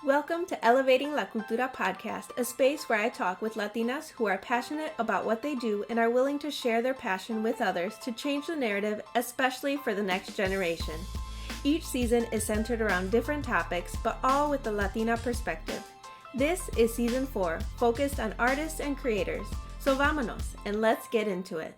Welcome to Elevating La Cultura podcast, a space where I talk with Latinas who are passionate about what they do and are willing to share their passion with others to change the narrative, especially for the next generation. Each season is centered around different topics, but all with the Latina perspective. This is season 4, focused on artists and creators. So vámonos, and let's get into it.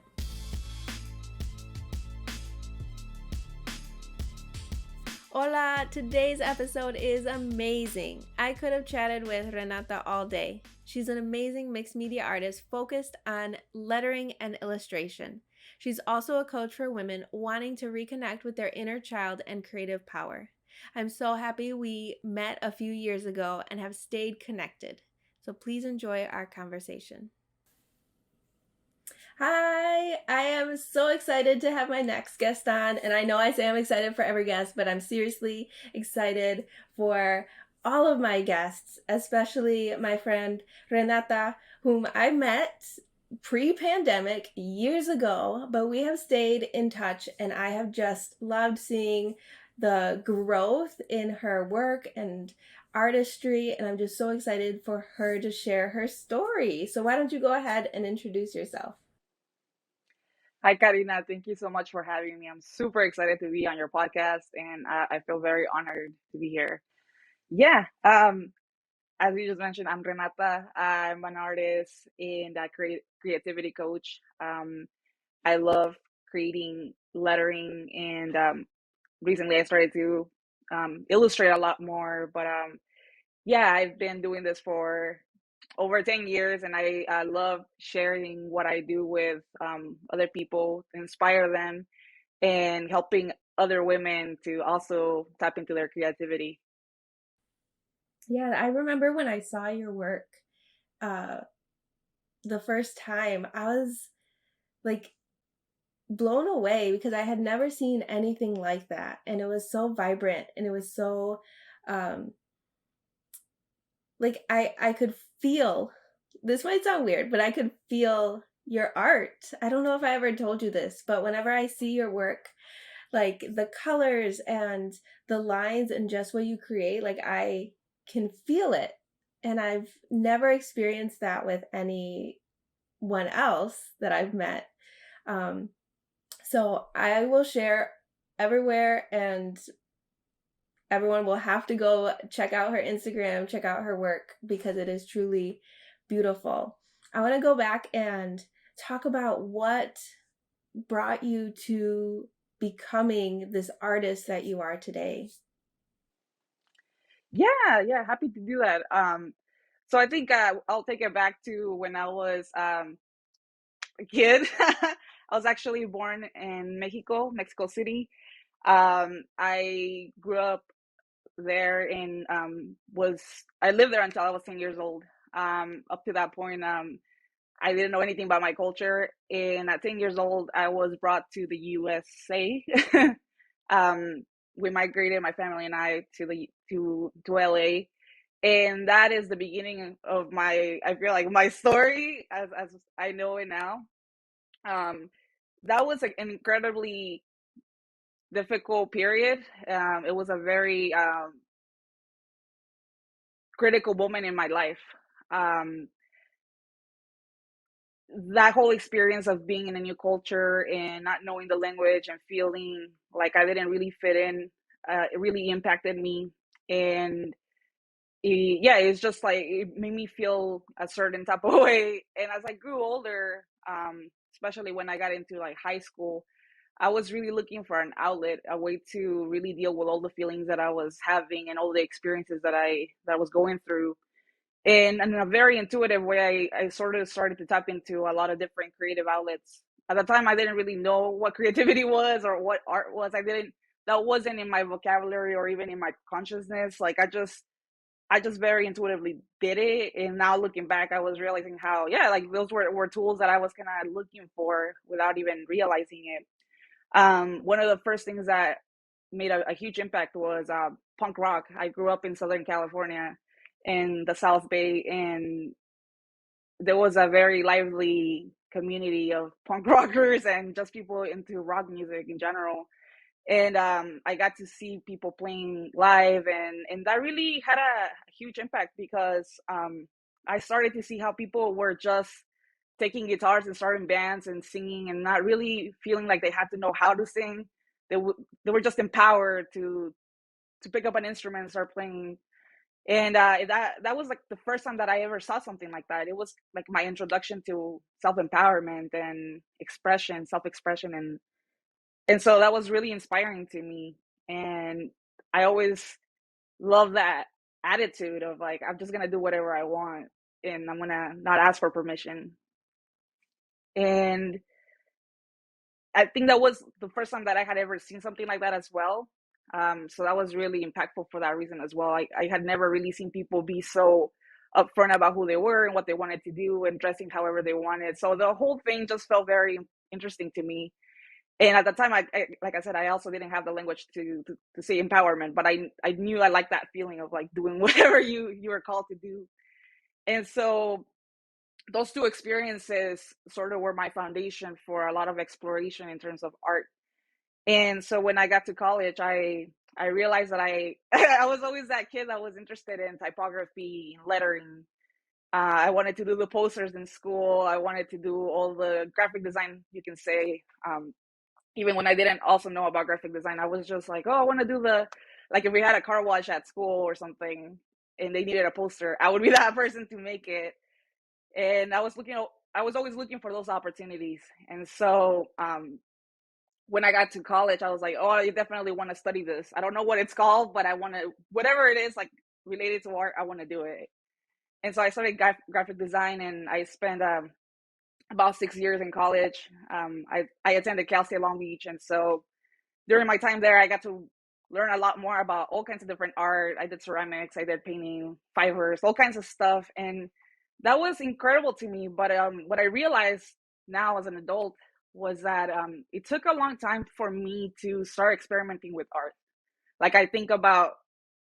Hola, today's episode is amazing. I could have chatted with Renata all day. She's an amazing mixed media artist focused on lettering and illustration. She's also a coach for women wanting to reconnect with their inner child and creative power. I'm so happy we met a few years ago and have stayed connected. So please enjoy our conversation. Hi, I am so excited to have my next guest on. And I know I say I'm excited for every guest, but I'm seriously excited for all of my guests, especially my friend Renata, whom I met pre-pandemic years ago, but we have stayed in touch and I have just loved seeing the growth in her work and artistry, and I'm just so excited for her to share her story. So why don't you go ahead and introduce yourself? Hi, Karina. Thank you so much for having me. I'm super excited to be on your podcast, and I feel very honored to be here. Yeah, as you just mentioned, I'm Renata. I'm an artist and a creativity coach. I love creating lettering, and recently I started to illustrate a lot more. But yeah, I've been doing this for over 10 years, and I love sharing what I do with other people to inspire them and helping other women to also tap into their creativity. Yeah, I remember when I saw your work uh the first time, I was like blown away because I had never seen anything like that. And it was so vibrant and it was so um like I could feel, this might sound weird, but I could feel your art. I don't know if I ever told you this, but whenever I see your work, like the colors and the lines and just what you create, like I can feel it. And I've never experienced that with anyone else that I've met. Um, so I will share everywhere, and everyone will have to go check out her Instagram, check out her work because it is truly beautiful. I want to go back and talk about what brought you to becoming this artist that you are today. Yeah, happy to do that. So I think I'll take it back to when I was a kid. I was actually born in Mexico City. I grew up there and was I lived there until I was 10 years old. Up to that point, I didn't know anything about my culture, and at 10 years old, I was brought to the USA. um, we migrated, my family and I, to LA, and that is the beginning of my. I feel like my story as I know it now. Um, that was like an incredibly difficult period. It was a very critical moment in my life. Um, that whole experience of being in a new culture and not knowing the language and feeling like I didn't really fit in, it really impacted me. And yeah, it's just like it made me feel a certain type of way. And as I grew older, especially when I got into like high school, I was really looking for an outlet, a way to really deal with all the feelings that I was having and all the experiences that I was going through. And in a very intuitive way, I sort of started to tap into a lot of different creative outlets. At the time, I didn't really know what creativity was or what art was. That wasn't in my vocabulary or even in my consciousness. Like I just very intuitively did it. And now looking back, I was realizing how, yeah, like those were tools that I was kind of looking for without even realizing it. One of the first things that made a huge impact was punk rock. I grew up in Southern California in the South Bay, and there was a very lively community of punk rockers and just people into rock music in general. And I got to see people playing live, and that really had a huge impact because I started to see how people were just taking guitars and starting bands and singing and not really feeling like they had to know how to sing. They were just empowered to pick up an instrument and start playing. And that was like the first time that I ever saw something like that. It was like my introduction to self empowerment and expression, self expression, and so that was really inspiring to me. And I always love that attitude of like I'm just gonna do whatever I want, and I'm gonna not ask for permission. And I think that was the first time that I had ever seen something like that as well. So that was really impactful for that reason as well. I had never really seen people be so upfront about who they were and what they wanted to do and dressing however they wanted. So the whole thing just felt very interesting to me. And at the time, like I said, I also didn't have the language to say empowerment, but I knew I liked that feeling of like doing whatever you were called to do. And so those two experiences sort of were my foundation for a lot of exploration in terms of art. And so when I got to college, I realized that I I was always that kid that was interested in typography, lettering. I wanted to do the posters in school. I wanted to do all the graphic design, you can say. Even when I didn't also know about graphic design, I was just like, oh, I want to do the, like if we had a car wash at school or something and they needed a poster, I would be that person to make it. And I was always looking for those opportunities. And so when I got to college, I was like, oh, I definitely want to study this. I don't know what it's called, but I want to, whatever it is, like related to art, I want to do it. And so I started graphic design, and I spent about 6 years in college. I attended Cal State Long Beach, and so during my time there, I got to learn a lot more about all kinds of different art. I did ceramics, I did painting, fibers, all kinds of stuff, and that was incredible to me. But what I realized now as an adult was that it took a long time for me to start experimenting with art. Like I think about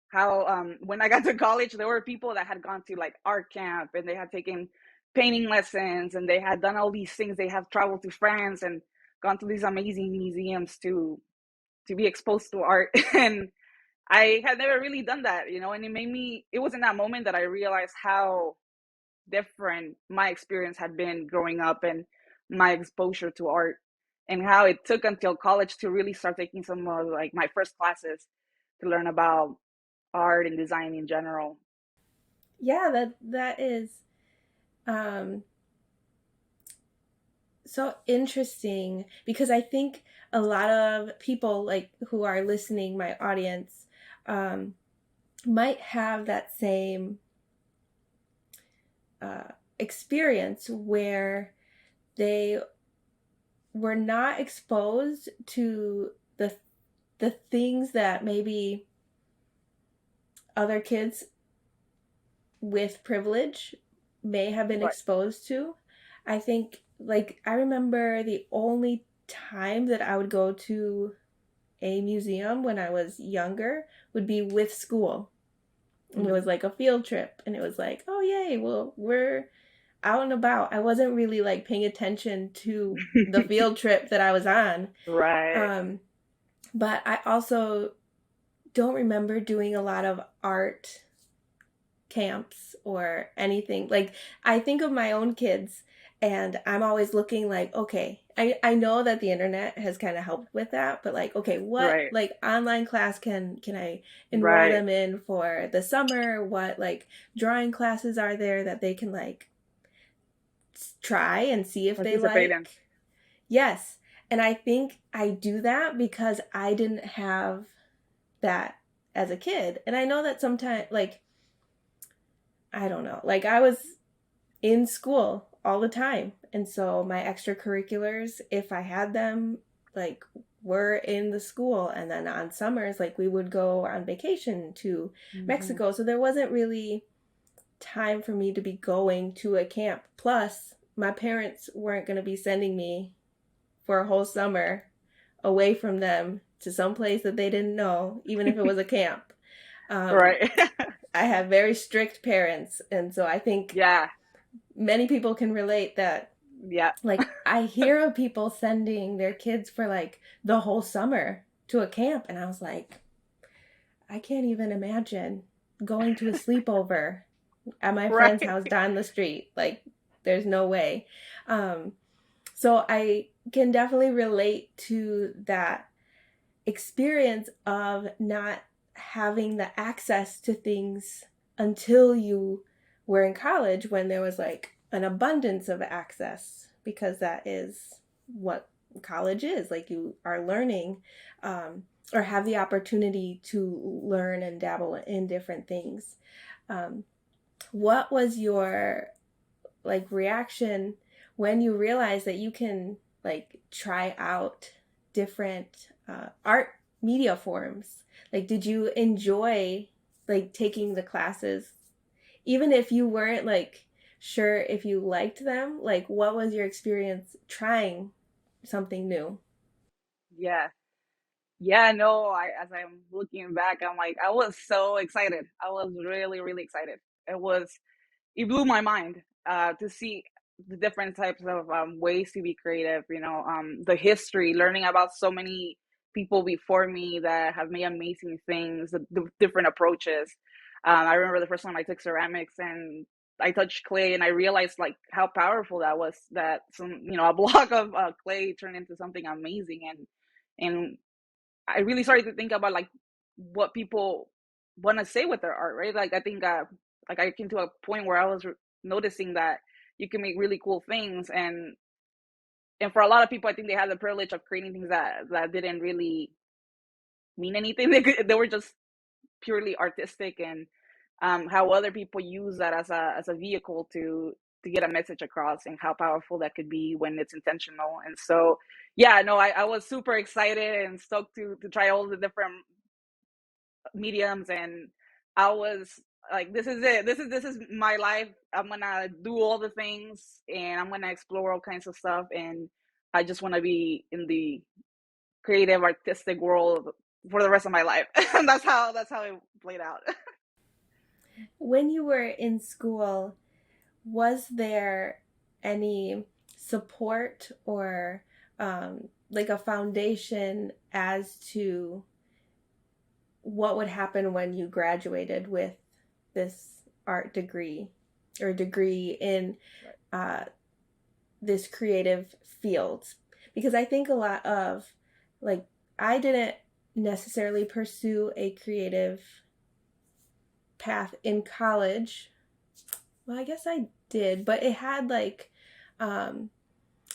how when I got to college, there were people that had gone to like art camp and they had taken painting lessons and they had done all these things. They have traveled to France and gone to these amazing museums to be exposed to art. And I had never really done that, you know, and it was in that moment that I realized how different my experience had been growing up and my exposure to art, and how it took until college to really start taking some of like my first classes to learn about art and design in general. Yeah, that is um so interesting because I think a lot of people like who are listening, my audience, um, might have that same experience where they were not exposed to the things that maybe other kids with privilege may have been Right. exposed to. I think like I remember the only time that I would go to a museum when I was younger would be with school. And it Mm-hmm. was like a field trip and it was like, "Oh yay, well, we're out and about." I wasn't really like paying attention to the field trip that I was on. Right. Um but I also don't remember doing a lot of art camps or anything. Like I think of my own kids and I'm always looking like, okay, I know that the internet has kind of helped with that, but like, okay, what Right. like online class can I enroll Right. them in for the summer? What like drawing classes are there that they can like try and see if they Participate in. like? Yes. And I think I do that because I didn't have that as a kid. And I know that sometimes like I don't know. Like I was in school all the time. And so my extracurriculars, if I had them, like were in the school. And then on summers, like we would go on vacation to Mm-hmm. Mexico. So there wasn't really time for me to be going to a camp. Plus, my parents weren't going to be sending me for a whole summer away from them to some place that they didn't know, even if it was a camp. Um, Right. I have very strict parents. And so I think Yeah. many people can relate that Yeah. like I hear of people sending their kids for like the whole summer. to a camp, and I was like, I can't even imagine going to a sleepover at my friend's Right. house down the street. Like, there's no way. Um, so I can definitely relate to that experience of not having the access to things until you were in college, when there was like an abundance of access, because that is what college is. Like, you are learning, or have the opportunity to learn and dabble in different things. um, what was your like reaction when you realize that you can like try out different art media forms? Like, did you enjoy like taking the classes, even if you weren't like sure if you liked them? Like, what was your experience trying something new? Yeah. Yeah, no, as I'm looking back, I'm like, I was so excited. I was really, really excited. It was, it blew my mind to see the different types of ways to be creative. The history, learning about so many people before me that have made amazing things, the different approaches. I remember the first time I took ceramics and I touched clay, and I realized like how powerful that was. That a block of clay turned into something amazing, and I really started to think about like what people want to say with their art, right? Like I think like I came to a point where I was noticing that you can make really cool things, and for a lot of people, I think they had the privilege of creating things that didn't really mean anything. They were just purely artistic, and how other people use that as a vehicle to get a message across, and how powerful that could be when it's intentional. And so, yeah, no, I was super excited and stoked to try all the different mediums, and I was like, this is it, this is my life. I'm gonna do all the things, and I'm gonna explore all kinds of stuff, and I just want to be in the creative artistic world for the rest of my life. And that's how it played out. When you were in school, was there any support or like a foundation as to what would happen when you graduated with this art degree, or degree in Right. uh, this creative field? Because I think a lot of, like, I didn't necessarily pursue a creative path in college. Well, I guess I did, but it had um,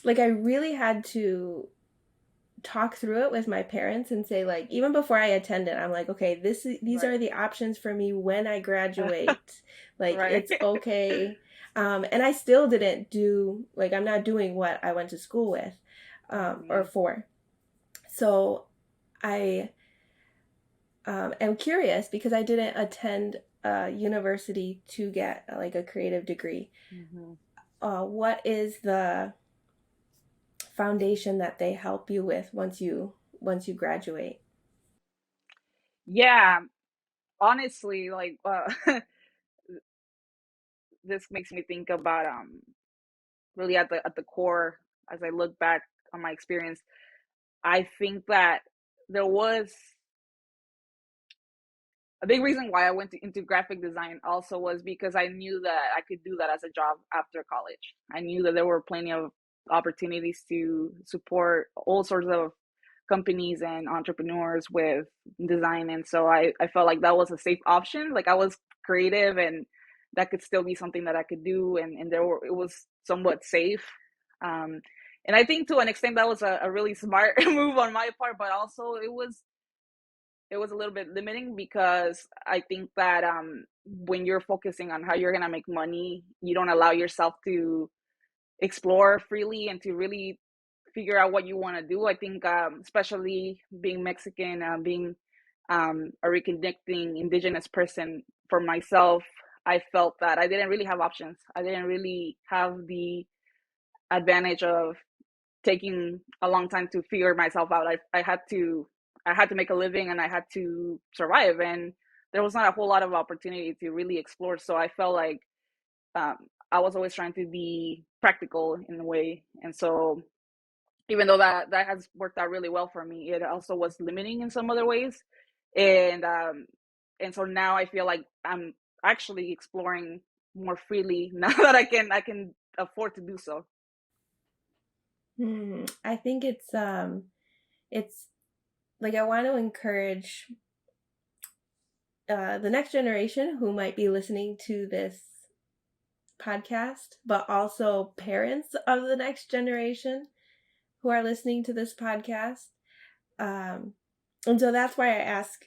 like I really had to talk through it with my parents and say, like, even before I attended, I'm like, okay, these Right. are the options for me when I graduate. Like, Right. it's okay. And I still didn't do, like, I'm not doing what I went to school with, or Hmm. for. So I am curious, because I didn't attend a university to get like a creative degree. Hmm. What is the foundation that they help you with once you graduate? Yeah, honestly, like this makes me think about really at the core, as I look back on my experience. I think that there was a big reason why I went into graphic design also was because I knew that I could do that as a job after college. I knew that there were plenty of opportunities to support all sorts of companies and entrepreneurs with design. And so I felt like that was a safe option. Like I was creative, and that could still be something that I could do, and it was somewhat safe. Um, and I think to an extent that was a really smart move on my part, but also it was a little bit limiting, because I think that when you're focusing on how you're gonna make money, you don't allow yourself to explore freely and to really figure out what you want to do. I think, especially being Mexican, being a reconnecting indigenous person for myself, I felt that I didn't really have options. I didn't really have the advantage of taking a long time to figure myself out. I had to make a living, and I had to survive, and there was not a whole lot of opportunity to really explore. So I felt like um, I was always trying to be practical in a way, and so even though that has worked out really well for me, it also was limiting in some other ways. And and so now I feel like I'm actually exploring more freely now that I can afford to do so. I think it's like I want to encourage the next generation who might be listening to this podcast, but also parents of the next generation who are listening to this podcast. Um, and so that's why I ask,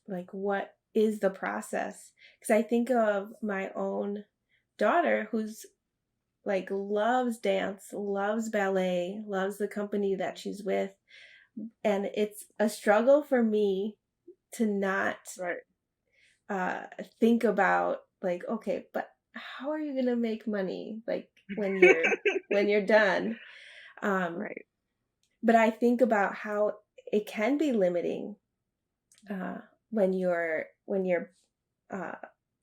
like, what is the process? Because I think of my own daughter who's like loves dance, loves ballet, loves the company that she's with. And it's a struggle for me to not Right. uh, think about like, okay, but how are you gonna make money like when you're done? Um, Right. but I think about how it can be limiting uh, when you're uh,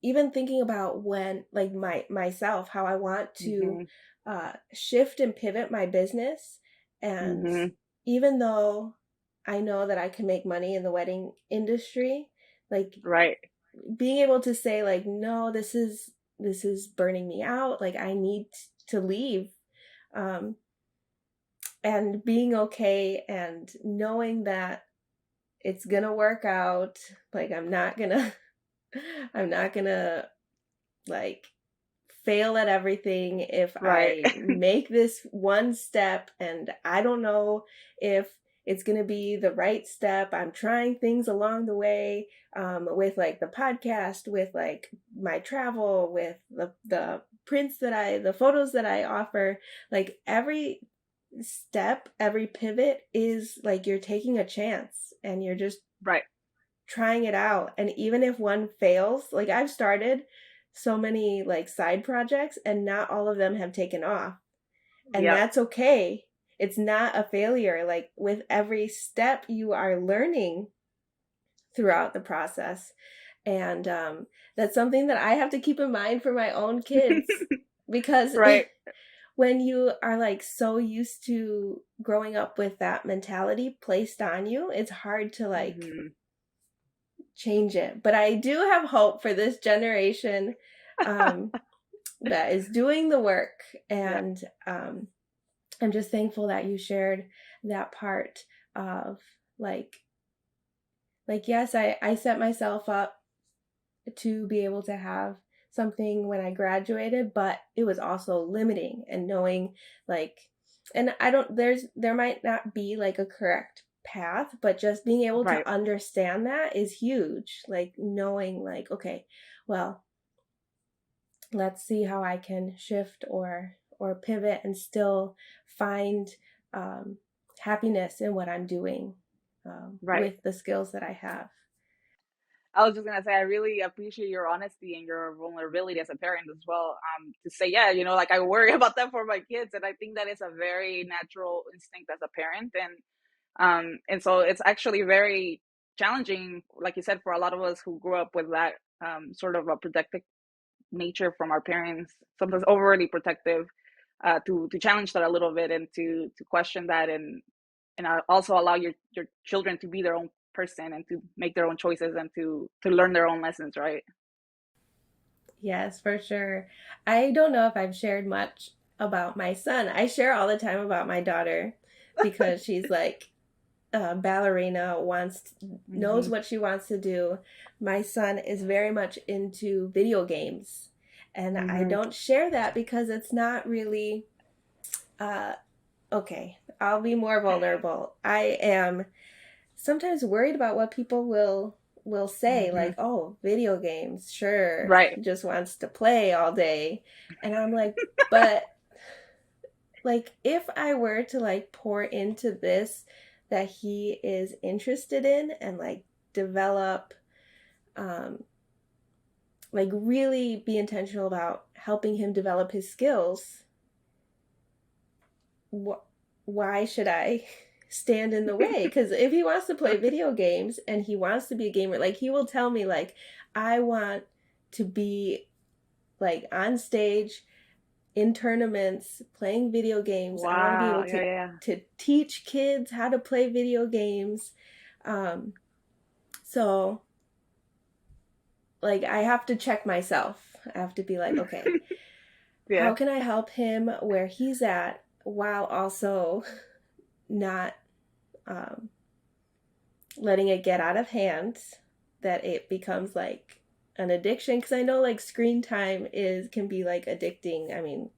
even thinking about when like myself how I want to Mhm. shift and pivot my business, and Mhm. even though I know that I can make money in the wedding industry, like Right. being able to say like no, this is burning me out, like I need to leave, um and being okay and knowing that it's gonna work out, like I'm not gonna like fail at everything if Right. I make this one step and I don't know if it's going to be the right step. I'm trying things along the way, with like the podcast, with like my travel, with the prints the photos that I offer. Like every step, every pivot is like you're taking a chance and you're just Right. trying it out. And even if one fails, like I've started so many like side projects and not all of them have taken off. And Yep. that's okay. It's not a failure. Like with every step, you are learning throughout the process. And that's something that I have to keep in mind for my own kids because Right. when you are like so used to growing up with that mentality placed on you, it's hard to like Mhm. change it. But I do have hope for this generation, um, that is doing the work. Yep. And I'm just thankful that you shared that part of like, yes, I set myself up to be able to have something when I graduated, but it was also limiting and knowing like, and I don't, there might not be like a correct path, but just being able Right. to understand that is huge. Like knowing like, okay, well, let's see how I can shift or pivot and still find um, happiness in what I'm doing, Right. with the skills that I have. I was just gonna say I really appreciate your honesty and your vulnerability as a parent as well. To say, yeah, like I worry about that for my kids, and I think that is a very natural instinct as a parent, and so it's actually very challenging, like you said, for a lot of us who grew up with that sort of a protective nature from our parents, sometimes overly protective, to challenge that a little bit and to question that, and also allow your children to be their own person and to make their own choices and to learn their own lessons, right? Yes, for sure. I don't know if I've shared much about my son. I share all the time about my daughter because she's like a ballerina, knows Hmm. what she wants to do. My son is very much into video games. And I Hmm. don't share that because it's not really uh okay. I'll be more vulnerable. I am sometimes worried about what people will say Hmm. like, "Oh, video games, sure. Right. He just wants to play all day." And I'm like, "But like if I were to like pour into this that he is interested in and like develop um like really be intentional about helping him develop his skills, wh- why should I stand in the way? Because if he wants to play video games and he wants to be a gamer, like he will tell me, like, I want to be like on stage in tournaments, playing video games. I want to be Wow. able Yeah, yeah. to teach kids how to play video games. Um, so like I have to check myself. I have to be like, okay, Yeah, how can I help him where he's at while also not um, letting it get out of hand that it becomes like an addiction, because I know like screen time is can be like addicting. I mean,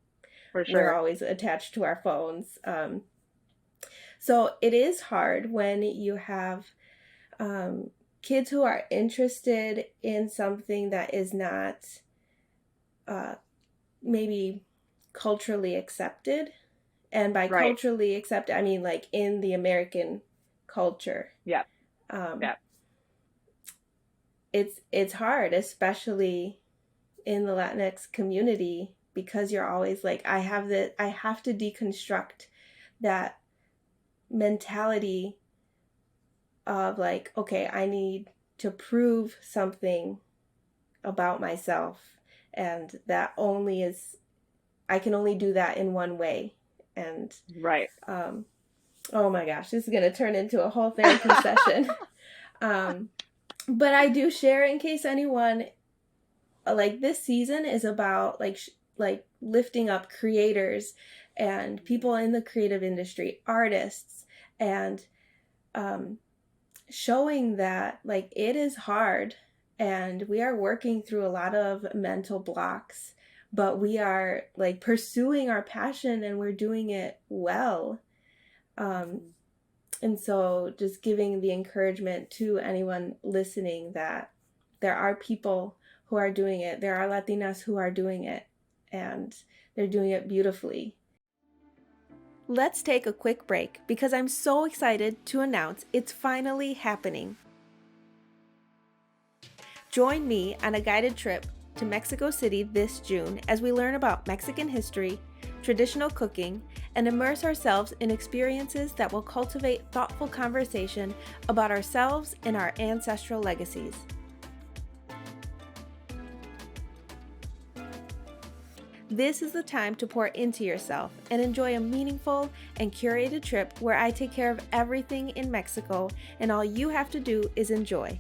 for we're sure. always attached to our phones. So it is hard when you have um, kids who are interested in something that is not uh, maybe culturally accepted. And by Right. culturally accepted, I mean like in the American culture. Yeah, Um, yeah. it's hard, especially in the Latinx community, because you're always like, I have to deconstruct that mentality of like, okay, I need to prove something about myself, and that only is I can only do that in one way. And Right. um oh my gosh, this is going to turn into a whole therapy session. um but I do share in case anyone, like this season is about like lifting up creators and people in the creative industry, artists, and um showing that like it is hard and we are working through a lot of mental blocks, but we are like pursuing our passion and we're doing it well. um Mhm. and so just giving the encouragement to anyone listening that there are people who are doing it, there are Latinas who are doing it, and they're doing it beautifully. Let's take a quick break because I'm so excited to announce it's finally happening. Join me on a guided trip to Mexico City this June as we learn about Mexican history, traditional cooking, and immerse ourselves in experiences that will cultivate thoughtful conversation about ourselves and our ancestral legacies. This is the time to pour into yourself and enjoy a meaningful and curated trip where I take care of everything in Mexico and all you have to do is enjoy.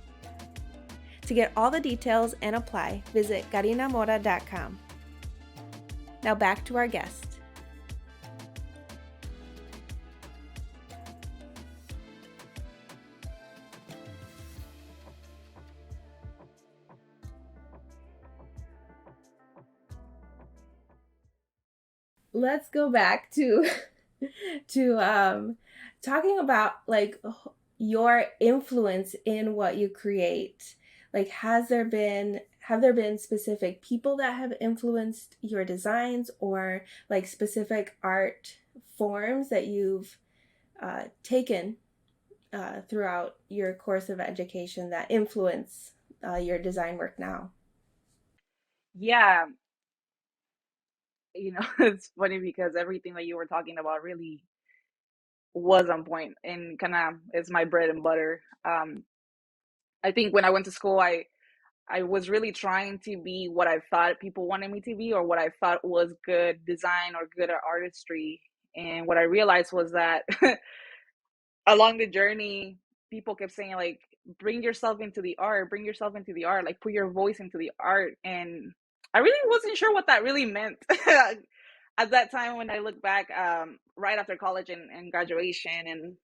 To get all the details and apply, visit garinamora.com. Now back to our guest. Let's go back to to talking about like your influence in what you create. Like have there been specific people that have influenced your designs, or like specific art forms that you've taken throughout your course of education that influence your design work now? Yeah, it's funny because everything that you were talking about really was on point and kind of is my bread and butter. I think when I went to school, I was really trying to be what I thought people wanted me to be or what I thought was good design or good artistry. And what I realized was that along the journey, people kept saying like, bring yourself into the art, bring yourself into the art, like put your voice into the art. And I really wasn't sure what that really meant at that time when I look back, right after college and graduation and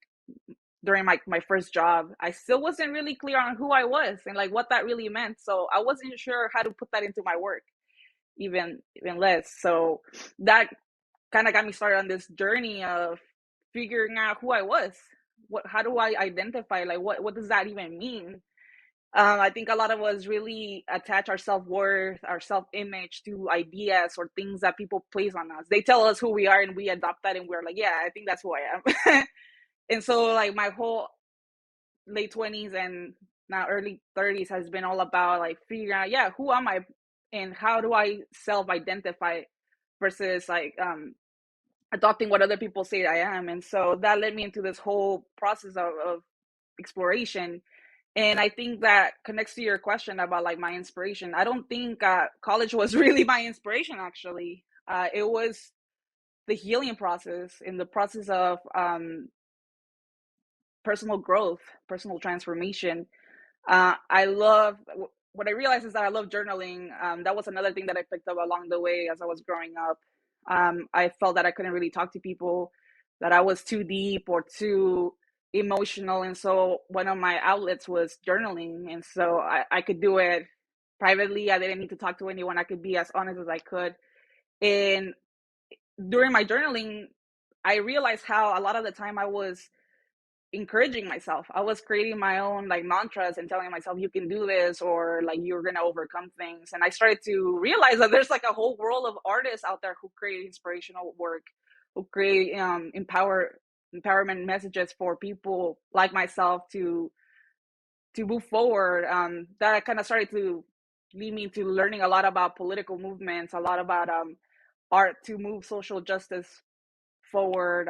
during my first job, I still wasn't really clear on who I was and like what that really meant. So I wasn't sure how to put that into my work, even less. So that kind of got me started on this journey of figuring out who I was. How do I identify? Like, what does that even mean? I think a lot of us really attach our self worth, our self image to ideas or things that people place on us. They tell us who we are, and we adopt that, and we're like, yeah, I think that's who I am. And so, like, my whole late 20s and now early 30s has been all about like figuring out, yeah, who am I, and how do I self identify versus like adopting what other people say I am. And so that led me into this whole process of exploration. And I think that connects to your question about like my inspiration. I don't think college was really my inspiration actually. It was the healing process, in the process of personal growth, personal transformation. I love what I realized is that I love journaling. That was another thing that I picked up along the way as I was growing up. I felt that I couldn't really talk to people, that I was too deep or too emotional. And so one of my outlets was journaling. And so I could do it privately. I didn't need to talk to anyone. I could be as honest as I could. And during my journaling, I realized how a lot of the time I was encouraging myself. I was creating my own like mantras and telling myself you can do this, or like you're gonna overcome things. And I started to realize that there's like a whole world of artists out there who create inspirational work, who create empowerment messages for people like myself to move forward. That kind of started to lead me to learning a lot about political movements, a lot about art to move social justice forward.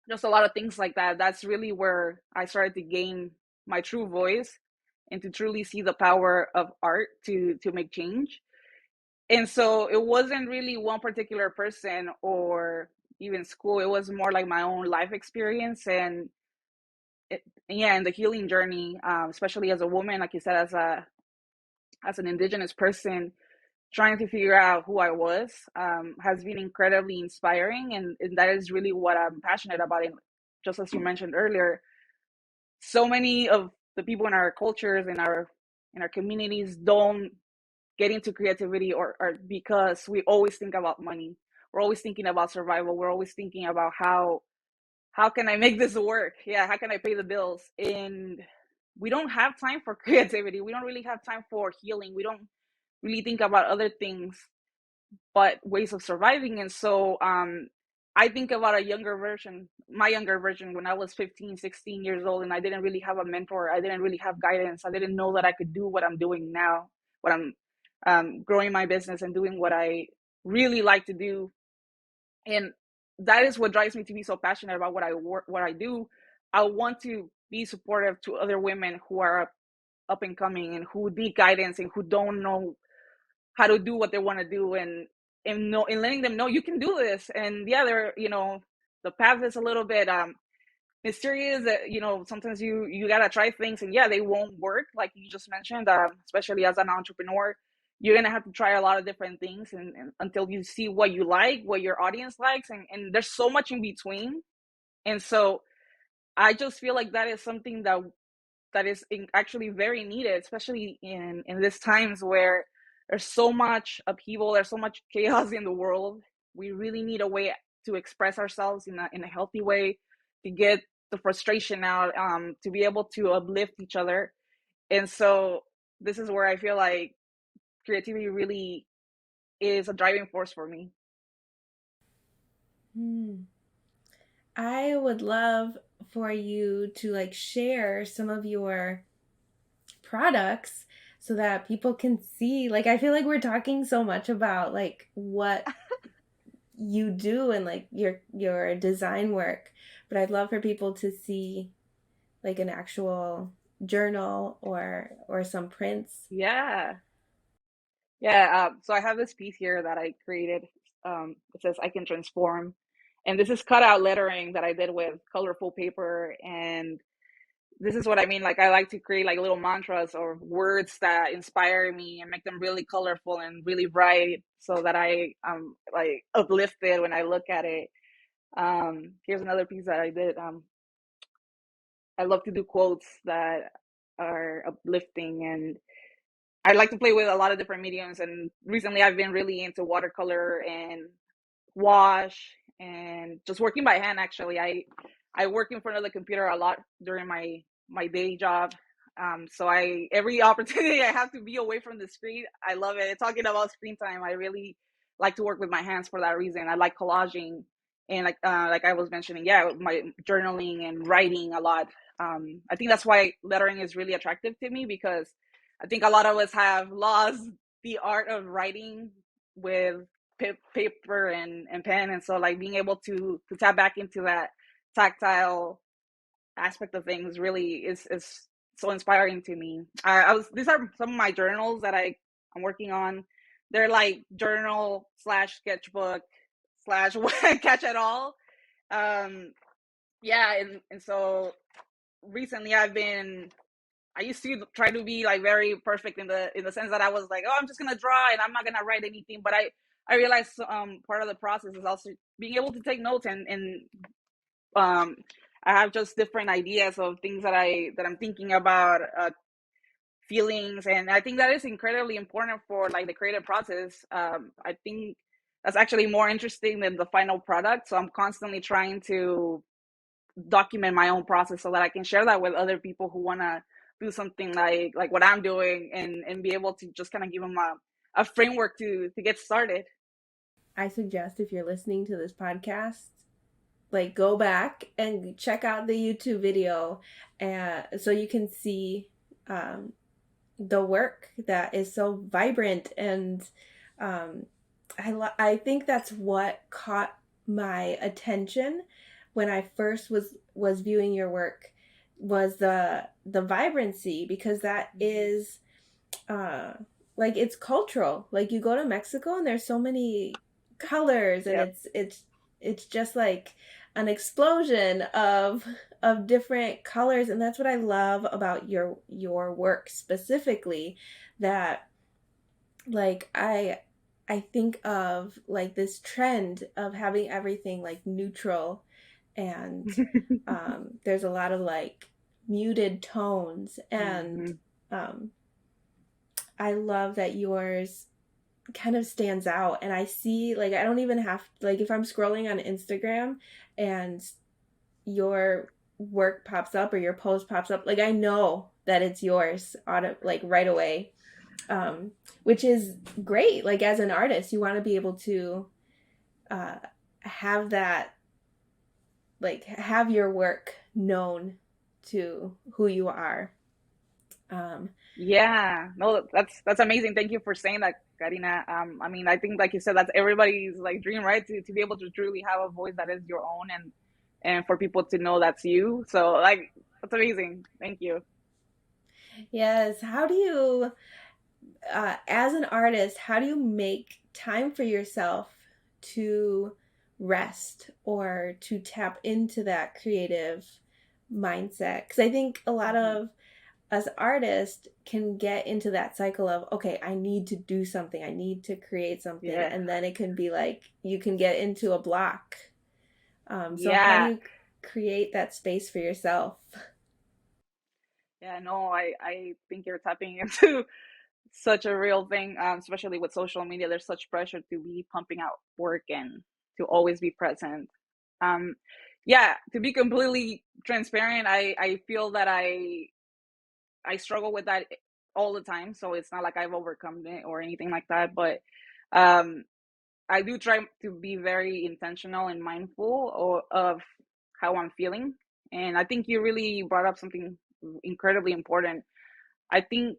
Just a lot of things like that. That's really where I started to gain my true voice and to truly see the power of art to make change. And so it wasn't really one particular person or even school. It was more like my own life experience and it, yeah, and the healing journey, especially as a woman, like you said, as an indigenous person, trying to figure out who I was, has been incredibly inspiring, and that is really what I'm passionate about. And just as you mentioned earlier, so many of the people in our cultures, in our communities, don't get into creativity, or because we always think about money. We're always thinking about survival. We're always thinking about how can I make this work? Yeah, how can I pay the bills? And we don't have time for creativity. We don't really have time for healing. We don't really think about other things but ways of surviving. And so I think about a younger version, my younger version, when I was 15, 16 years old, and I didn't really have a mentor. I didn't really have guidance. I didn't know that I could do what I'm doing now, what I'm growing my business and doing what I really like to do. And that is what drives me to be so passionate about what I work, what I do. I want to be supportive to other women who are up and coming and who need guidance and who don't know how to do what they want to do, and letting them know you can do this. And yeah, they're, the path is a little bit mysterious. That, sometimes you gotta try things, and yeah, they won't work like you just mentioned. Especially as an entrepreneur, you're gonna have to try a lot of different things, and until you see what you like, what your audience likes, and there's so much in between. And so I just feel like that is something that is actually very needed, especially in these times where there's so much upheaval, there's so much chaos in the world. We really need a way to express ourselves in a healthy way, to get the frustration out, to be able to uplift each other. And so this is where I feel like creativity really is a driving force for me. Hmm. I would love for you to like share some of your products so that people can see. Like I feel like we're talking so much about like what you do and like your design work, but I'd love for people to see like an actual journal or some prints. Yeah. Yeah, so I have this piece here that I created. It says I can transform. And this is cutout lettering that I did with colorful paper. And this is what I mean. Like, I like to create like little mantras or words that inspire me and make them really colorful and really bright so that I like uplifted when I look at it. Here's another piece that I did. I love to do quotes that are uplifting, and I like to play with a lot of different mediums. And recently I've been really into watercolor and wash and just working by hand. Actually, I work in front of the computer a lot during my day job. So I every opportunity I have to be away from the screen, I love it. Talking about screen time, I really like to work with my hands for that reason. I like collaging, and like I was mentioning, yeah, my journaling and writing a lot. I think that's why lettering is really attractive to me, because I think a lot of us have lost the art of writing with paper and pen. And so like being able to tap back into that tactile aspect of things really is so inspiring to me. I was These are some of my journals that I'm working on they're like journal slash sketchbook slash catch it all. Um, yeah, and so recently I used to try to be like very perfect in the sense that I was like, oh, I'm just gonna draw and I'm not gonna write anything. But I realized part of the process is also being able to take notes and um I have just different ideas of things that I'm thinking about, feelings, and I think that is incredibly important for like the creative process. I think that's actually more interesting than the final product. So I'm constantly trying to document my own process so that I can share that with other people who want to do something like what I'm doing, and be able to just kind of give them a framework to get started. I suggest if you're listening to this podcast, like go back and check out the YouTube video, so you can see um, the work that is so vibrant. And um, I think that's what caught my attention when I first was viewing your work, was the vibrancy, because that is uh like it's cultural. Like you go to Mexico and there's so many colors, and Yep. it's just like an explosion of different colors. And that's what I love about your work specifically, that like I think of like this trend of having everything like neutral, and there's a lot of like muted tones. And Mm-hmm. um, I love that yours kind of stands out. And I see, like, I don't even have, like, if I'm scrolling on Instagram and your work pops up or your post pops up, like, I know that it's yours like right away. Which is great. Like, as an artist, you want to be able to uh, have that, like, have your work known to who you are. Um, Yeah, no, that's amazing. Thank you for saying that, Karina. I mean, I think like you said, that's everybody's like dream, right? To be able to truly have a voice that is your own, and for people to know that's you. So like, that's amazing. Thank you. yes. How do you, as an artist, how do you make time for yourself to rest or to tap into that creative mindset? Because I think a lot Hmm. of us artists can get into that cycle of, okay, I need to do something, I need to create something, Yeah, and then it can be like you can get into a block. So how do yeah, you create that space for yourself? yeah. No, I think you're tapping into such a real thing, especially with social media. There's such pressure to be pumping out work and to always be present. Um, yeah, to be completely transparent, I feel that I struggle with that all the time. So it's not like I've overcome it or anything like that. But um, I do try to be very intentional and mindful of how I'm feeling. And I think you really brought up something incredibly important. I think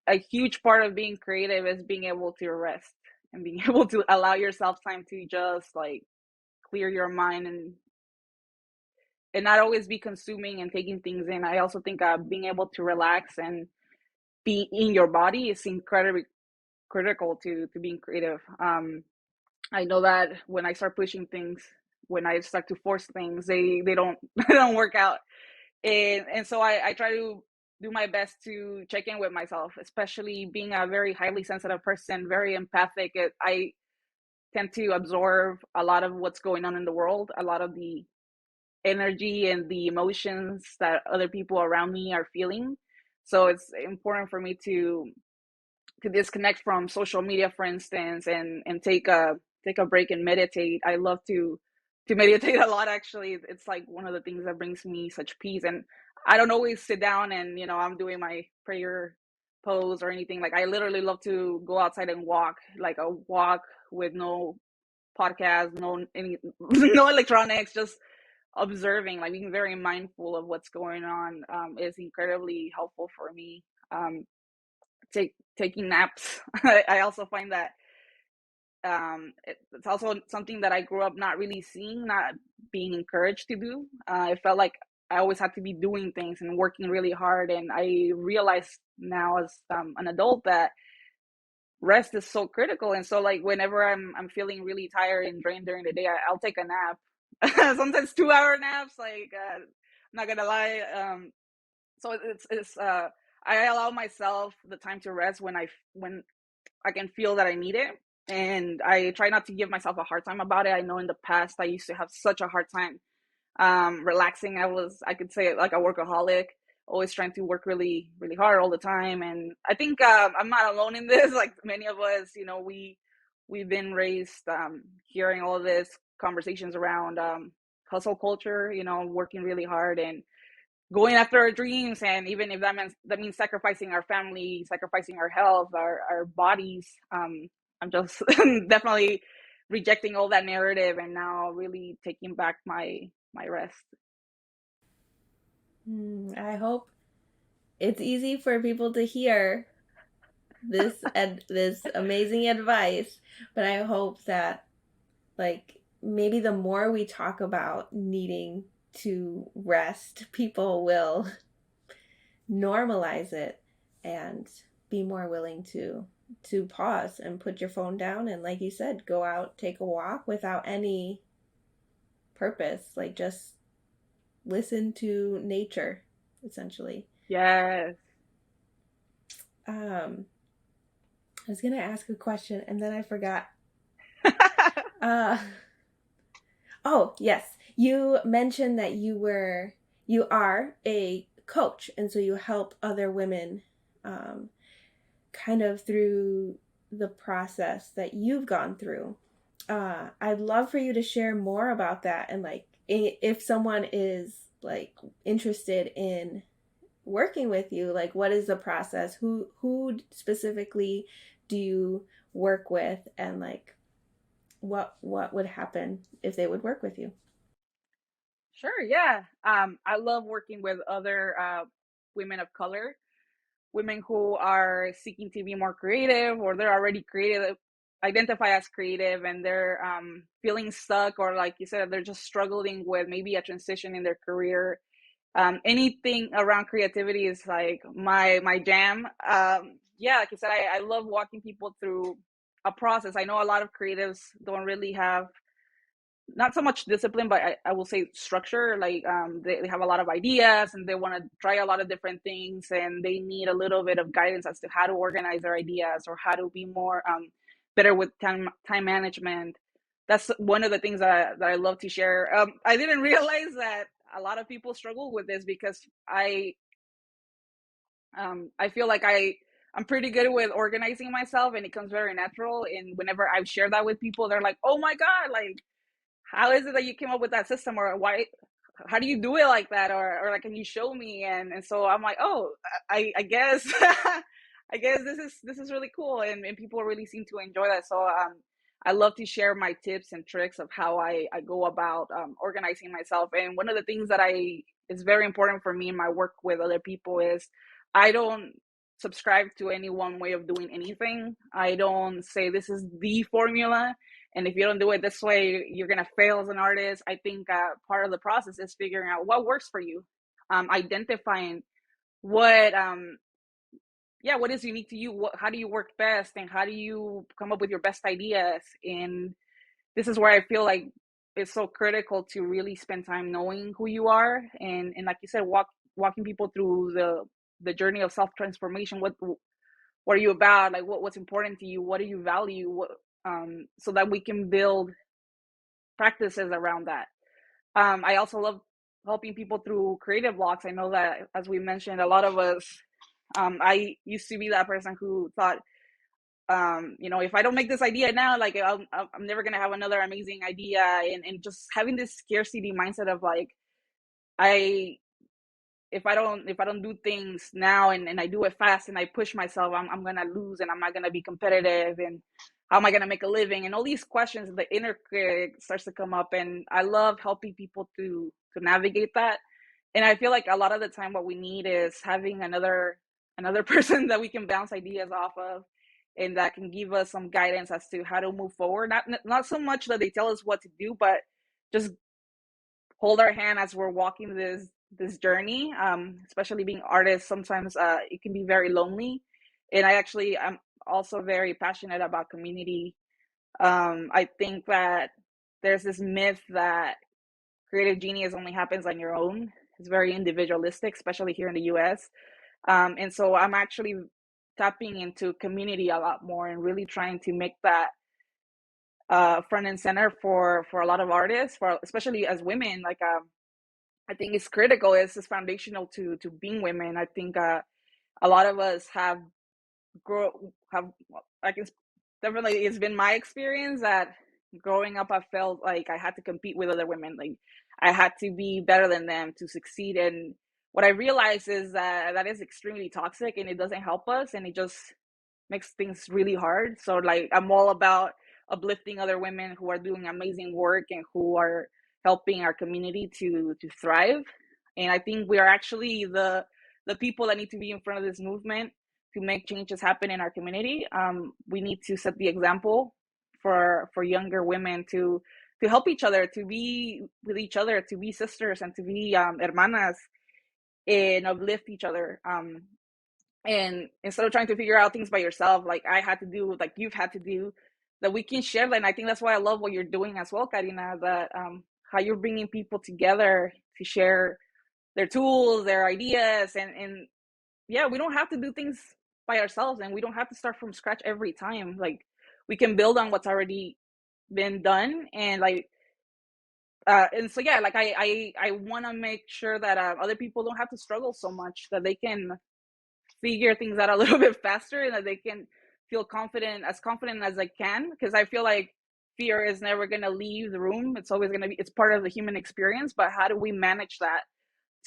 a huge part of being creative is being able to rest and being able to allow yourself time to just like clear your mind, and not always be consuming and taking things in. I also think being able to relax and be in your body is incredibly critical to being creative. I know that when I start pushing things, when I start to force things, they don't they don't work out. And so I try to do my best to check in with myself, especially being a very highly sensitive person, very empathic. I tend to absorb a lot of what's going on in the world, a lot of the energy and the emotions that other people around me are feeling. So it's important for me to disconnect from social media, for instance, and take a break and meditate. I love to meditate a lot. Actually, it's like one of the things that brings me such peace. And I don't always sit down and I'm doing my prayer pose or anything. Like I literally love to go outside and walk, like a walk with no podcast, no any no electronics, just observing, like being very mindful of what's going on, is incredibly helpful for me. Um, taking naps. I also find that it's also something that I grew up not really seeing, not being encouraged to do. I felt like I always had to be doing things and working really hard, and I realized now as an adult that rest is so critical. And so like whenever I'm feeling really tired and drained during the day, I'll take a nap. Sometimes 2 hour naps. Like I'm not gonna lie. So it's I allow myself the time to rest when I can feel that I need it, and I try not to give myself a hard time about it. I know in the past I used to have such a hard time relaxing. I could say like a workaholic, always trying to work really hard all the time. And I think I'm not alone in this. Like many of us, you know, we've been raised hearing all of this conversations around hustle culture, you know, working really hard and going after our dreams. And even if that means sacrificing our family, sacrificing our health, our bodies. I'm just definitely rejecting all that narrative and now really taking back my rest. I hope it's easy for people to hear this amazing advice, but I hope that like maybe the more we talk about needing to rest, people will normalize it and be more willing to pause and put your phone down and, like you said, go out, take a walk without any purpose, like just listen to nature essentially. Yes. um I was gonna ask a question and then I forgot. uh oh yes, you mentioned that you are a coach and so you help other women um kind of through the process that you've gone through. I'd love for you to share more about that and like if someone is like interested in working with you, like what is the process? Who specifically do you work with and like what would happen if they would work with you? Sure, yeah. I love working with other women of color, women who are seeking to be more creative or they're already creative, identify as creative, and they're feeling stuck, or like you said, they're just struggling with maybe a transition in their career. Anything around creativity is like my jam. Yeah, like I said, I love walking people through a process. I know a lot of creatives don't really have not so much discipline, but I will say structure. Like they have a lot of ideas and they want to try a lot of different things, and they need a little bit of guidance as to how to organize their ideas or how to be more better with time management. That's one of the things that I love to share. I didn't realize that a lot of people struggle with this because I feel like I'm pretty good with organizing myself and it comes very natural. And whenever I share that with people, they're like, "Oh my god, like how is it that you came up with that system, or why how do you do it like that, or like can you show me?" And so I'm like, oh, I guess I guess this is really cool, and people really seem to enjoy that. So I love to share my tips and tricks of how I go about organizing myself. And one of the things that I is very important for me in my work with other people is I don't subscribe to any one way of doing anything. I don't say this is the formula, and if you don't do it this way, you're gonna fail as an artist. I think part of the process is figuring out what works for you, identifying what yeah, what is unique to you, how do you work best, and how do you come up with your best ideas. And this is where I feel like it's so critical to really spend time knowing who you are, and like you said, walking people through the journey of self transformation. What are you about? Like what's important to you? What do you value? So that we can build practices around that. I also love helping people through creative blocks. I know that, as we mentioned, a lot of us, I used to be that person who thought, if I don't make this idea now, like I'm never going to have another amazing idea. And just having this scarcity mindset of like, I, if I don't do things now, and I do it fast and I push myself, I'm gonna lose and I'm not gonna be competitive, and how am I gonna make a living, and all these questions, the inner critic starts to come up. And I love helping people to navigate that. And I feel like a lot of the time what we need is having another person that we can bounce ideas off of, and that can give us some guidance as to how to move forward. Not so much that they tell us what to do, but just hold our hand as we're walking this journey. Especially being artists, sometimes it can be very lonely. And I actually also very passionate about community. I think that there's this myth that creative genius only happens on your own. It's very individualistic, especially here in the US. And so I'm actually tapping into community a lot more and really trying to make that front and center for a lot of artists, for especially as women. Like I think it's critical. It's foundational to being women. I think a lot of us have I can definitely, it's been my experience that growing up I felt like I had to compete with other women, like I had to be better than them to succeed. And what I realized is that that is extremely toxic and it doesn't help us, and it just makes things really hard. So like I'm all about uplifting other women who are doing amazing work and who are helping our community to thrive. And I think we are actually the people that need to be in front of this movement to make changes happen in our community. We need to set the example for younger women to help each other, to be with each other, to be sisters, and to be hermanas, and uplift each other. And instead of trying to figure out things by yourself, like I had to do, like you've had to do, that we can share that. And I think that's why I love what you're doing as well, Karina, that how you're bringing people together to share their tools, their ideas. And yeah, we don't have to do things by ourselves, and we don't have to start from scratch every time. Like we can build on what's already been done. And like and so yeah, like I want to make sure that other people don't have to struggle so much, that they can figure things out a little bit faster, and that they can feel confident as they can. Because I feel like fear is never going to leave the room. It's always going to be, it's part of the human experience. But how do we manage that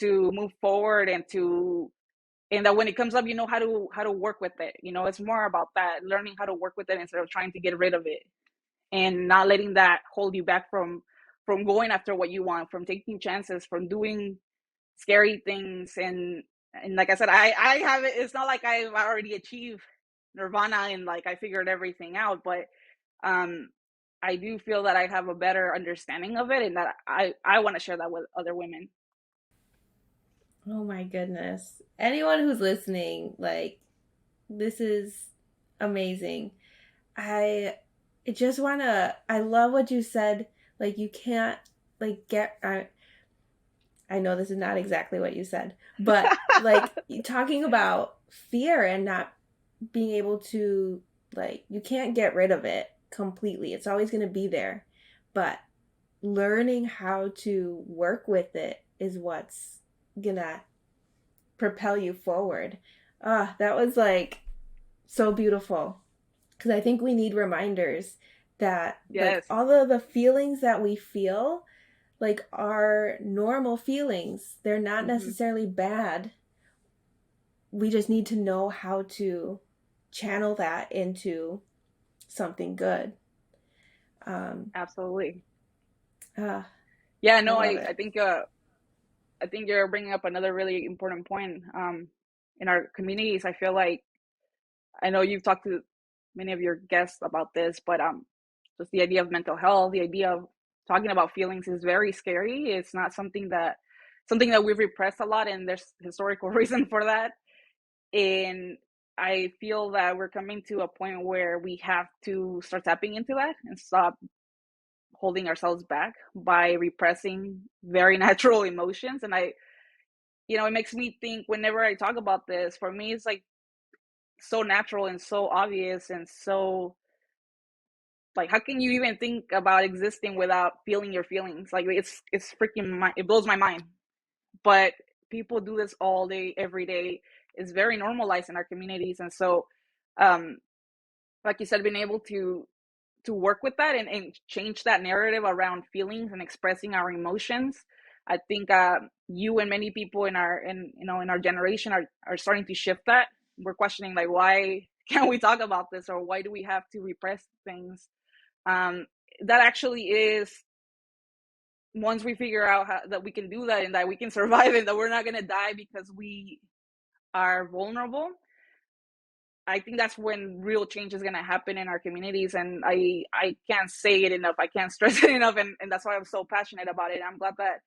to move forward, and that when it comes up, you know how to work with it. It's more about that, learning how to work with it instead of trying to get rid of it, and not letting that hold you back from going after what you want, from taking chances, from doing scary things. And like I said, I have it. It's not like I've already achieved nirvana and like I figured everything out, but um I do feel that I have a better understanding of it, and that I want to share that with other women. Oh my goodness. Anyone who's listening, like, this is amazing. I just want to, I love what you said. Like, you can't, like, I know this is not exactly what you said, but like, talking about fear and not being able to, like, you can't get rid of it completely. It's always going to be there. But learning how to work with it is what's gonna propel you forward. Ah, that was like so beautiful, because I think we need reminders that like Yes. all of the feelings that we feel like are normal feelings. They're not Hmm. necessarily bad. We just need to know how to channel that into something good. Um, Absolutely. ah, Yeah, I no, love I it. think I think you're bringing up another really important point. In our communities, I feel like, I know you've talked to many of your guests about this, but just the idea of mental health, the idea of talking about feelings is very scary. It's not something that we've repressed a lot, and there's historical reason for that. And I feel that we're coming to a point where we have to start tapping into that and stop holding ourselves back by repressing very natural emotions. And it makes me think, whenever I talk about this, for me it's like so natural and so obvious, and so like, how can you even think about existing without feeling your feelings? Like it's freaking it blows my mind. But people do this all day every day. It's very normalized in our communities. And so um like you said, being able to work with that, and change that narrative around feelings and expressing our emotions. I think you and many people in our generation are starting to shift that. We're questioning, like, why can't we talk about this, or why do we have to repress things? um, that actually is, once we figure out that we can do that, and that we can survive, and that we're not going to die because we are vulnerable. I think that's when real change is going to happen in our communities. And I can't say it enough, I can't stress it enough. And that's why I'm so passionate about it. I'm glad that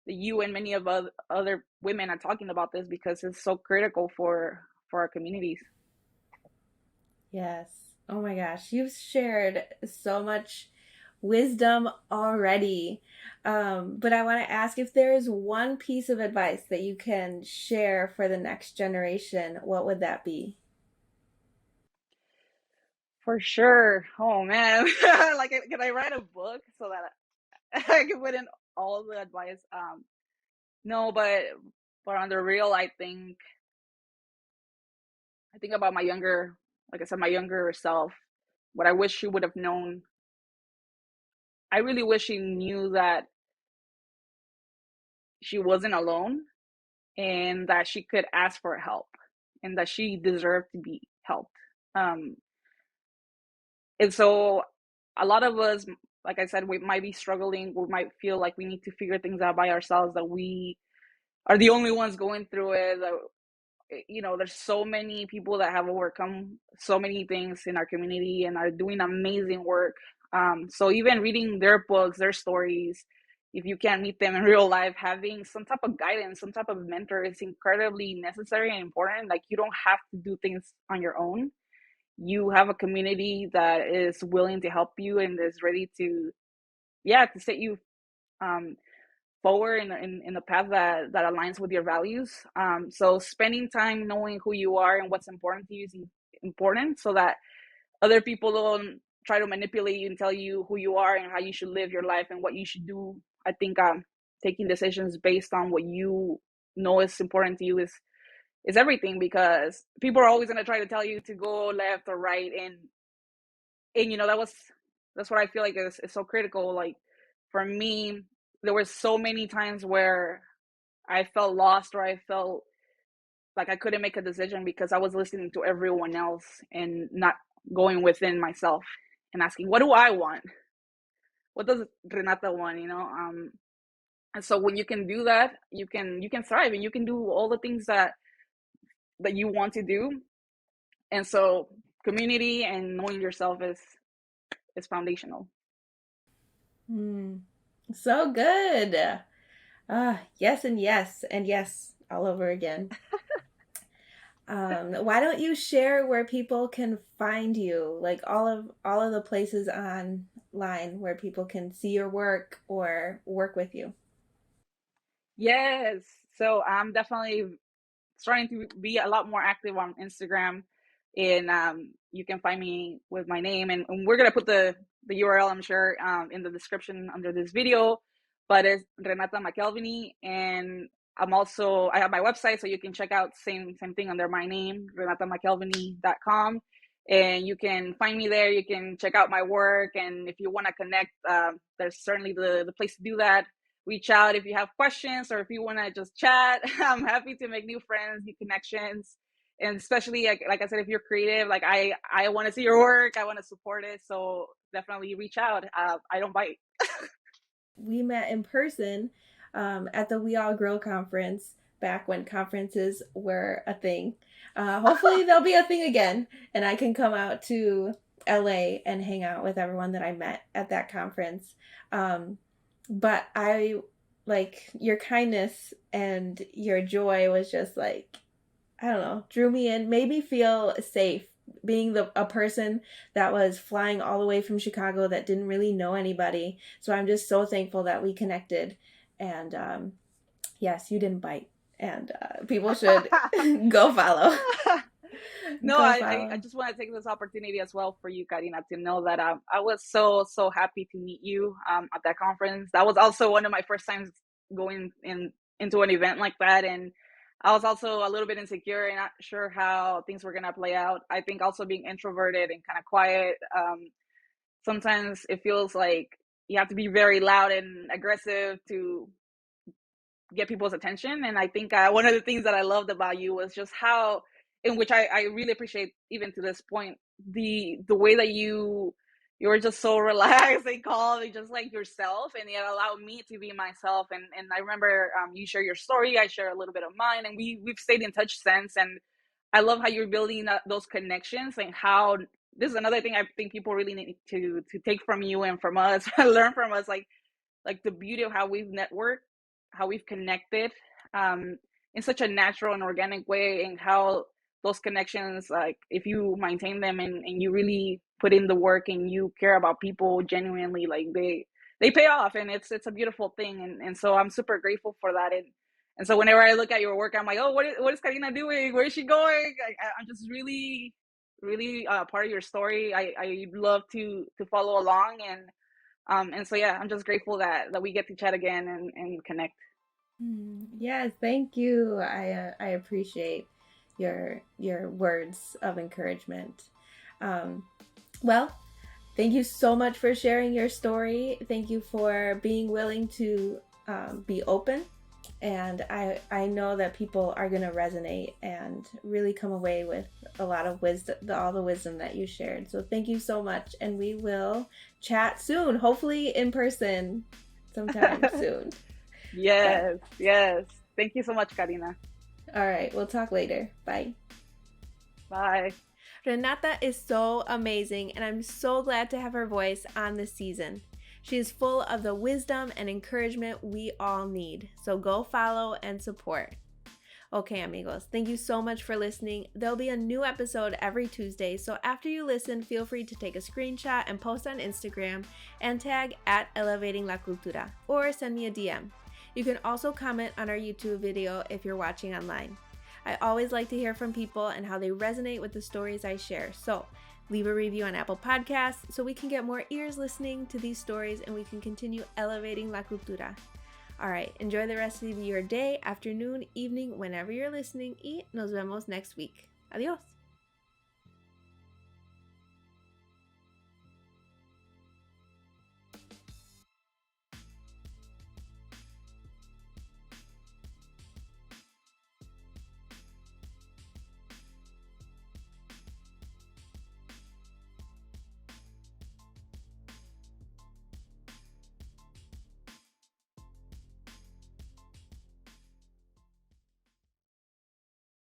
you and many of other women are talking about this, because it's so critical for our communities. Yes. Oh my gosh, you've shared so much wisdom already. But I want to ask if there is one piece of advice that you can share for the next generation, what would that be? For sure. Oh man, like, can I write a book so that I can put in all the advice? No, but on the real, I think about my younger, like I said, my younger self. What I wish she would have known. I really wish she knew that she wasn't alone and that she could ask for help and that she deserved to be helped. Um, and so, a lot of us, like I said, we might be struggling. We might feel like we need to figure things out by ourselves. That we are the only ones going through it. There's so many people that have overcome so many things in our community and are doing amazing work. So even reading their books, their stories, if you can't meet them in real life, having some type of guidance, some type of mentor is incredibly necessary and important. Like, you don't have to do things on your own. You have a community that is willing to help you and is ready to, yeah, to set you um, forward in the path that aligns with your values. So spending time knowing who you are and what's important to you is important, so that other people don't try to manipulate you and tell you who you are and how you should live your life and what you should do. I think taking decisions based on what you know is important to you is everything, because people are always going to try to tell you to go left or right, and that's what I feel like is so critical. Like, for me, there were so many times where I felt lost, or I felt like I couldn't make a decision because I was listening to everyone else and not going within myself and asking, what do I want? What does Renata want? And so when you can do that, you can thrive and you can do all the things that you want to do. And so community and knowing yourself is foundational. Hmm. So good. Ah, yes and yes and yes all over again. Why don't you share where people can find you, like all of the places online where people can see your work or work with you? Yes. So I'm definitely starting to be a lot more active on Instagram, and you can find me with my name, and we're gonna put the URL, I'm sure, in the description under this video. But it's Renata McElvany, and I have my website, so you can check out same thing under my name, renatamcalvany.com, and you can find me there. You can check out my work, and if you want to connect, there's certainly the place to do that. Reach out if you have questions or if you want to just chat. I'm happy to make new friends, new connections, and especially like I said, if you're creative, like I want to see your work, I want to support it. So definitely reach out. I don't bite. We met in person at the We All Grow conference back when conferences were a thing. Hopefully, they'll be a thing again, and I can come out to LA and hang out with everyone that I met at that conference. Um, but I like your kindness and your joy was just like, I don't know, drew me in, made me feel safe being a person that was flying all the way from Chicago that didn't really know anybody. So I'm just so thankful that we connected. And yes, you didn't bite. And people should go follow. No, Go I follow. just want to take this opportunity as well for you, Karina, to know that I was so happy to meet you at that conference. That was also one of my first times going into an event like that, and I was also a little bit insecure and not sure how things were gonna play out. I think also being introverted and kind of quiet, sometimes it feels like you have to be very loud and aggressive to get people's attention. And I think one of the things that I loved about you was just how, in which I really appreciate even to this point, the way that you were just so relaxed and calm and just like yourself, and it allowed me to be myself. And I remember you share your story, I share a little bit of mine, and we've stayed in touch since. And I love how you're building those connections, and how this is another thing I think people really need to take from you and from us, learn from us, like the beauty of how we've networked, how we've connected, um, in such a natural and organic way, and how those connections, like if you maintain them and you really put in the work and you care about people genuinely, like they pay off, and it's a beautiful thing. And so I'm super grateful for that. And so whenever I look at your work, I'm like, oh, what is Karina doing? Where is she going? I'm just really, really part of your story. I love to follow along, and so yeah, I'm just grateful that we get to chat again and connect. Yes, thank you. I appreciate your words of encouragement. Um, well, thank you so much for sharing your story. Thank you for being willing to be open. And I know that people are going to resonate and really come away with a lot of wisdom, all the wisdom that you shared. So thank you so much. And we will chat soon, hopefully in person sometime soon. But Yes, yes. Thank you so much, Karina. all right, we'll talk later. Bye. Bye. Renata is so amazing, and I'm so glad to have her voice on this season. She is full of the wisdom and encouragement we all need, so go follow and support. Okay, amigos, thank you so much for listening. There'll be a new episode every Tuesday, so after you listen, feel free to take a screenshot and post on Instagram and tag at Elevating La Cultura, or send me a DM. You can also comment on our YouTube video if you're watching online. I always like to hear from people and how they resonate with the stories I share, so leave a review on Apple Podcasts so we can get more ears listening to these stories and we can continue elevating La Cultura. All right, enjoy the rest of your day, afternoon, evening, whenever you're listening, y nos vemos next week. Adios.